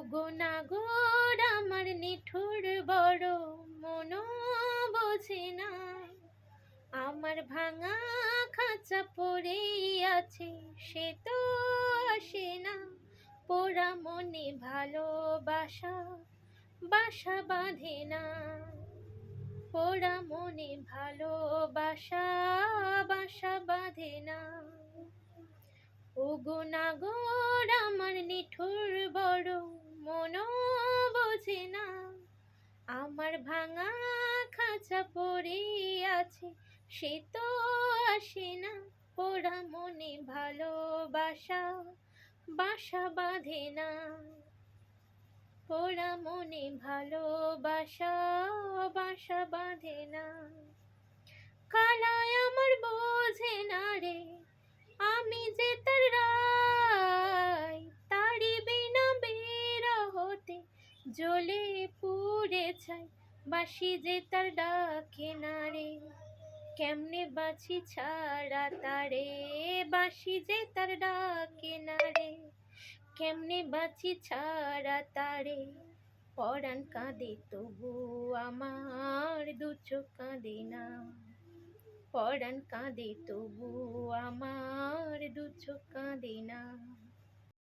ওগো নাগর আমার নিঠুর বড় মন বোঝে না, আমার ভাঙা খাঁচা পড়েই আছে সে তো আসে না। পোড়া মনে ভালোবাসা বাসা বাঁধে না, পোড়া মনে ভালোবাসা বাসা বাঁধে না। ওগো নাগর আমার নিঠুর বড় মন বোঝে না, আমার ভাঙা খাঁচা পড়ে আছে সে তো আসে না। পোড়া মনে ভালোবাসা বাসা বাঁধে না, পোড়া মনে ভালোবাসা বাসা বাঁধে না। কালায় আমার বোঝে না রে আমি যে তার রায়, তারি বিনা বিরহতে জ্বলে পুড়ে ছাই। বাঁশি যে তার ডাকে না রে, কেমনে বাঁচি ছাড়া তারে। বাঁশি যে তার ডাকে না রে, কেমনে বাঁচি ছাড়া তারে। পরাণ কাঁদে তবু আমার দু চোখ কাঁদে না, পরাণ কাঁদে তবু আমার দু চোখ কাঁদে না।